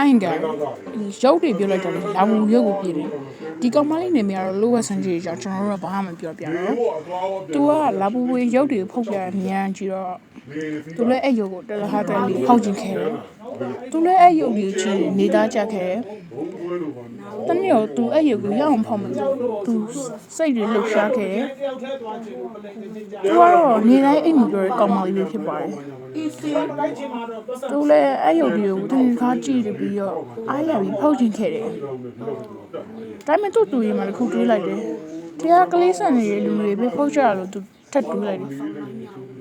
နိုင်ငံရုပ်တွေပြောလိုက်တော့လေလာဘူးရုပ်ကိုပြည့်တယ်ဒီကောင်မလေးနေမြတော့လိုဝက်ဆန်ကြီးကြောင့်ကျွန်တော်တို့ကဘာမှမပြောပြတော့သူကလာဘူးဝေရုပ်တွေဖုတ်ပြအမြန်ကြည့်တော့သူလည်းအဲ့ရုပ်ကိုတလဟာတယ်လေးဖောက်ကျင်ခဲ့တယ်သူလည်းအဲ့ရုပ်ကြီးကြည့်နေသားကြခဲ့တနည်းတော့သူအဲ့ရုပ်ကိုရအောင်ဖောက်မယ်သူစိတ်တွေလှုပ်ရှားခဲ့တယ်သူကတော့နေတိုင်းအိမ်မပြောတဲ့ကောင်မလေးဖြစ်ပါတယ်သူလည်းအဲ့ရုပ်တွေကိုသူခါကြည့်ပြီးတော့အားရပြီးဖောက်ကျင်ခဲ့တယ်ဒါပေမဲ့သူ့တူရင်မှတစ်ခုတွေးလိုက်တယ်တရားကလေးဆန်နေတဲ့လူတွေပဲဖောက်ကြရလို့သူထပ်တွေးလိုက်တယ်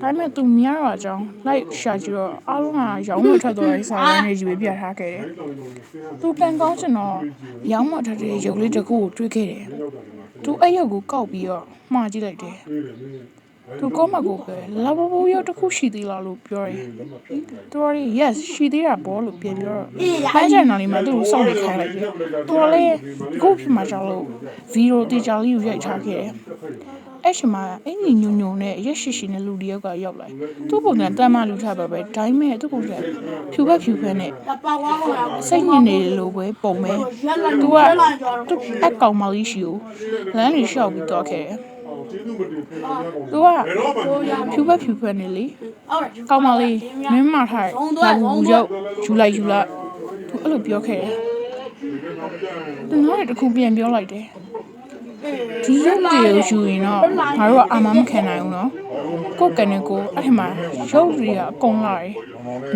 ဒါပေမဲ့သူများတော့အကြောင်းလိုက်ရှာကြည့်တော့အားလုံးကရောင်းမထွက်သွားတဲ့စာရင်းတွေကြီးပဲပြထားခဲ့တယ်သူကန်ကောင်းချင်တော့ရောင်းမထွက်တဲ့ရုပ်လေးတစ်ခုကိုတွေးခဲ့တယ်သူအဲ့ရုပ်ကိုကောက်ပြီးတော့မှားကြည့်လိုက်တယ်သူကောမကိုပဲလာဘူရုပ်တစ်ခုရှိသေးလားလို့ပြောတယ်သူက yes ရှိသေးတာပေါ့လို့ပြန်ပြောတော့အဲ့ကျန်တော်လေးမှသူ့ကိုစောင့်နေခိုင်းလိုက်တယ်သူကလည်းခုဖြစ်မှကြောက်လို့ဗီဒီယိုတေချာလေးကိုရိုက်ထားခဲ့တယ်အဲ့ချိန်မှာအင်ကြီးညုံညုံနဲ့ရက်ရှိရှိနဲ့လူတယောက်ကရောက်လာသူ့ပုံစံတမ်းမလူထားပါပဲဒါပေမဲ့သူ့ပုံစံဖြူဖက်နဲ့စိတ်ညစ်နေလို့ပဲပုံပဲသူကအကောင်မလေးရှိကိုလမ်းလေးရှောက်ပြီးတော့ခဲ့တယ်သူကဖြူဖက်နေလေကောင်းမလေးမင်းမထားလာဘူးရောက်ယူလိုက်သူအဲ့လိုပြောခဲ့တယ်သူနောက်တစ်ခုပြန်ပြောလိုက်တယ်ဒီရုပ်တွေကိုယူရင်တော့ငါတို့ကအာမမခံနိုင်ဘူးနော်ကိုယ်ကနေကိုအဲ့ဒီမှာရုပ်တွေကအကုန်လာတယ်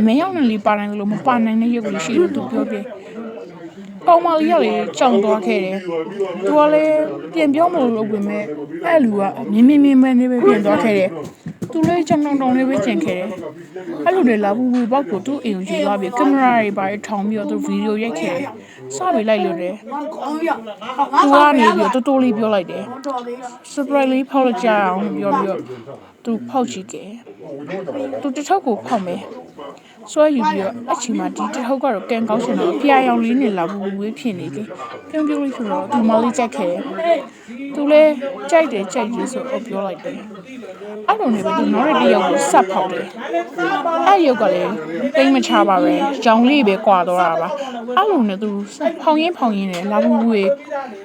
မင်းရောက်နေလေပါနိုင်လို့မပါနိုင်တဲ့ရုပ်တွေရှိလို့သူပြောတယ်ကောင်းမလေးကလေကြောင်သွားခဲ့တယ်သူကလည်းပြန်ပြောမလို့လုပ်ပေမဲ့အဲ့လူကမြင်းမဲနေပဲပြန်သွားခဲ့တယ်သူလည်းကြောင်တောင်လေးပဲကျင်ခဲ့တယ်အဲ့လိုလေလာဘူးဘောက်ကိုသူ့အိမ်ကိုယူသွားပြီးကင်မရာတွေပါထောင်ပြီးတော့သူဗီဒီယိုရိုက်ခဲ့တယ်စပြီးလိုက်လို့တယ်သူကနေပြီးတော့တိုးလေးပြောလိုက်တယ် surprise လေးဖောက်လိုက်ကြအောင်ပြောပြီးတော့သူဖောက်ကြည့်ခဲ့သူတစ်ထောက်ကိုဖောက်မယ်ဆွဲယူပြီးတော့အချိန်မှာဒီတစ်ထောက်ကတော့ကန်ကောင်းချင်တော့ဖျားရောင်လေးနဲ့လာဘူးဝေးဖြစ်နေတယ်ပြုံးလေးဆိုတော့သူမလေးကြိုက်ခဲ့သူလည်းကြိုက်တယ်ဆိုတော့ပြောလိုက်တယ်အဲ့လိုနေပဲသူနောက်တစ်ယောက်ကိုဆက်ဖောက်တယ်အဲ့ရုပ်ကလည်းတိတ်မချပါပဲကြောင်လေးပဲကွာတော့တာပါအဲ့လိုနဲ့သူဖောင်းရင်းနဲ့လာဘူးဝေး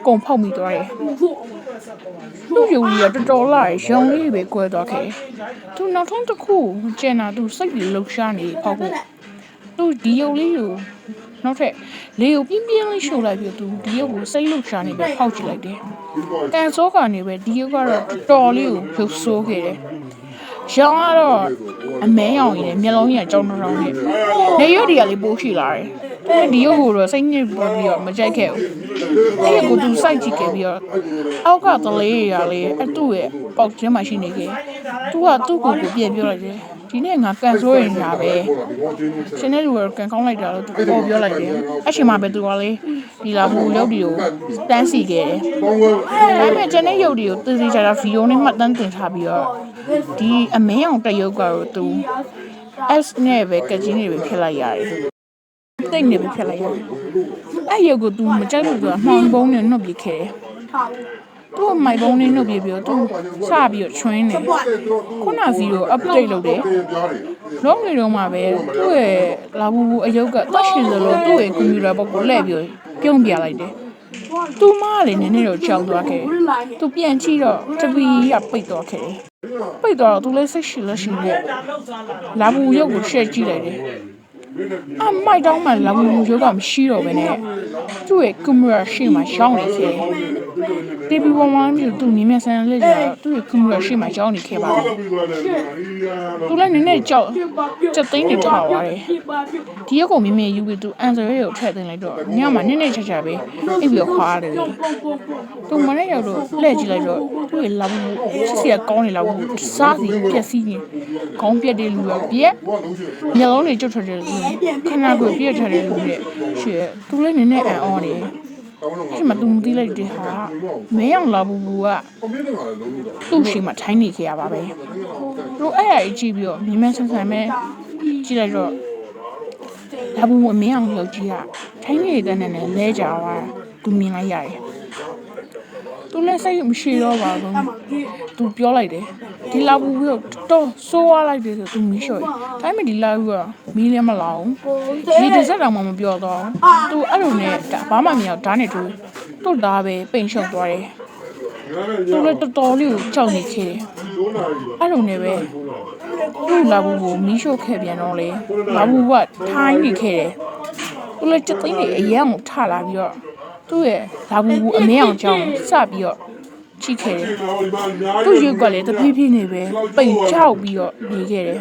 ကုံဖောက်မိသွားတယ်သူ့ရုပ်ကြီးကတော်တော်လာရောင်လေးပဲကွဲသွားခဲ့သူနောက်ဆုံးတစ်ခုကျန်တာသူစိတ်ပြီးလှုပ်ရှားနေဖောက်ဖို့သူဒီရုပ်လေးကိုနောက်ထပ်လေကိုပြင်းလေးရှို့လိုက်ပြီးသူဒီရုပ်ကိုစိတ်လှုပ်ရှားနေပဲဖောက်ကြည့်လိုက်တယ်ကန်စောကနေပဲဒီရုပ်ကတော့တော်လေးကိုလှုပ်ဆိုးခဲ့တယ်ရောင်ကတော့အမဲရောင်ရည်နဲ့မျက်လုံးကြီးကကြောင်တောင်နဲ့နေရွက်တွေကလေးပိုးရှိလာတယ်ဒီရုပ်ကိုတော့စိတ်ညစ်ပြီးတော့မကြိုက်ခဲ့ဘူးအဲ့ဒီကိုသူစိုက်ကြည့်ခဲ့ပြီးတော့အောက်ကတလေးရလေးအတူရဲ့ပေါက်ချင်းမှရှိနေခဲ့သူကသူ့ကိုပြန်ပြောလိုက်တယ်ဒီနေ့ငါကန်ဆိုးရင်ညာပဲရှင်နဲ့လူကကန်ကောင်းလိုက်တာလို့သူပေါ်ပြောလိုက်တယ်အဲ့ချိန်မှာပဲသူကလေဒီလာဘူးရုပ်တွေကိုတန်းစီခဲ့တယ်ဒါပေမဲ့ကျန်တဲ့ရုပ်တွေကိုသူစီချတာဗီဒီယိုနဲ့မှတ်တမ်းတင်ထားပြီးတော့ဒီအမင်းအောင်တရုပ်ကတော့သူ S နဲ့ပဲကကြီးနေပဲဖြစ်လိုက်ရတယ်တိတ်နေပဲဖြစ်လိုက်ရတယ်အဲ့ရုပ်ကိုသူမကြိုက်လို့သူကမှောင်ပုံးနဲ့နှုတ်ပြခဲ့သူ့မိုက်ပုံးနဲ့နှုတ်ပြပြီးတော့သူစပြီးတော့ချွင်းနေခုနဗီဒီယို update လုပ်တယ်လုံးနေတော့မှပဲသူ့ရဲ့လာဘူးအယုတ်ကတက်ရှင်စလို့သူ့ရဲ့ကွန်ပျူတာဘက်ကိုလှည့်ပြီးပြုံးပြလိုက်တယ်သူမလည်းနည်းနည်းတော့ကြောက်သွားခဲ့သူပြန်ကြည့်တော့တပီးကပိတ်သွားခဲ့ပိတ်သွားတော့သူလည်းစိတ်ရှိလက်ရှိနဲ့လာဘူးရုပ်ကိုရှက်ကြည့်လိုက်တယ်အမိုက်တောင်းမှလာဘူးရုပ်ကမရှိတော့ဘဲနဲ့သူ့ရဲ့ကင်မရာရှေ့မှာရှောင်းနေခဲ့တီဗီပေါ်မှာမြူသူမြင်မြဆန်းလေးကသူ့ရဲ့ကင်မရာရှေ့မှာရှောင်းနေခဲ့ပါသူလည်းနည်းနည်းကြောက်ချက်သိမ်းနေထားပါတယ်ဒီရုပ်ကိုမြင်မြယူပြီးသူအန်ဆာရဲ့ကိုထည့်သိမ်းလိုက်တော့ညမှာနည်းနည်းချာပဲအိပ်ပြီးခွာရတယ်သူမနေ့ရောက်တော့လှည့်ကြည့်လိုက်တော့သူ့ရဲ့လာဘူးစစ်စီကကောင်းနေလာဘူးစားစီပြက်စီးနေခေါင်းပြက်တဲ့လူကပြက်မျက်လုံးတွေကျွတ်ထွက်တယ်ခဏကိုပြက်ထားတဲ့လူနဲ့ရှေ့သူလည်းနည်းနည်းအံ့ဩနေအဲ့မှာသူမသိလိုက်တဲ့ဟာမဲအောင်လာဘူးကသူ့ရှိမှထိုင်းနေခဲ့ရပါပဲသူအဲ့အကြည့်ပြီးတော့မြင်မဆန်းဆန်းပဲကြည့်လိုက်တော့လာဘူးမင်းအောင်ရောက်ကြည့်ရထိုင်းနေတဲ့နဲ့လဲကြသွားသူမြင်လိုက်ရတယ် သူလည်းစိတ်မရှိတော့ပါဘူးသူပြောလိုက်တယ်ဒီလာဘူးပြီးတော့ဆိုးသွားလိုက်တယ်ဆိုသူမီးရှို့ဒါပေမဲ့ဒီလာဘူးကမီးလည်းမလောင်ဒီတစ်စက်တောင်မှမပြောတော့သူအဲ့လိုနဲ့ဘာမှမရောက်ဓာတ်နဲ့သူတို့သားပဲပိန်ရှုံသွားတယ်သူလည်းတော်တော်လေးကိုကြောက်နေခဲ့တယ်အဲ့လိုနဲ့ပဲသူ့လာဘူးကိုမီးရှို့ခဲ့ပြန်တော့လေလာဘူးကထိုင်းနေခဲ့တယ်သူလည်းချက်သိန်းနေအရန်ကိုထလာပြီးတော့သူ့ရဲ့လာဘူးကိုအမင်းအောင်ကြောင်းစပြီးတော့ချိခဲ့တယ်သူ့ရုပ်ကလည်းတဖြည်းဖြည်းနေပဲပိန်ချောက်ပြီးတော့နေခဲ့တယ်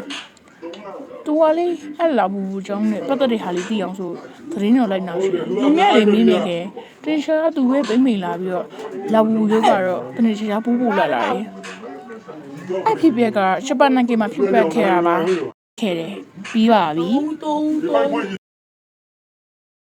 သူကလေအဲ့လာဘူးကြောင်းနဲ့ပတ်သက်တဲ့ဟာလေးသိအောင်ဆိုသတင်းတော်လိုက်နောက်ရှိတယ်လူမြတ်တွေမင်းမြဲခဲ့တင်ရှာသူပဲပိမ့်မိန်လာပြီးတော့လာဘူးရုပ်ကတော့တနေ့ချာပူးပူလာလာတယ်အဲ့ဖြစ်ပြက်ကရှပန်နန်ကေမှာဖြစ်ပက်ခဲ့တာပါခဲ့တယ်ပြီးပါပြီ